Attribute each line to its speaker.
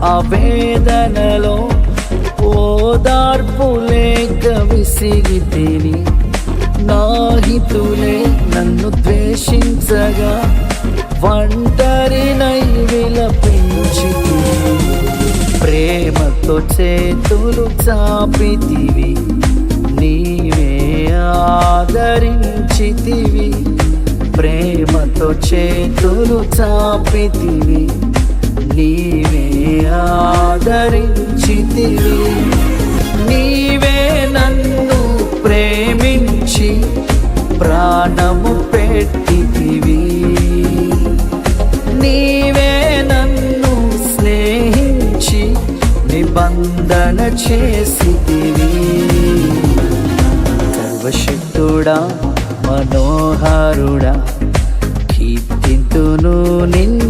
Speaker 1: ఆవేదనలో ఓదార్పు లేక విసిగితిని. నా హితులే నన్ను ద్వేషించగా ఒంటరినై విలపించితివి. ప్రేమతో చేతులు చాపితివి, నీవే ఆదరించితివి. ప్రేమతో చేతులు చాపితివి, నీవే ఆదరించితివి. నీవే నన్ను ప్రేమించి ప్రాణము పెట్టితివి. నీవే నన్ను స్నేహించి నిబంధన చేసితివి. సర్వశక్తుడా మనోహరుడా కీర్తింతును నిన్ను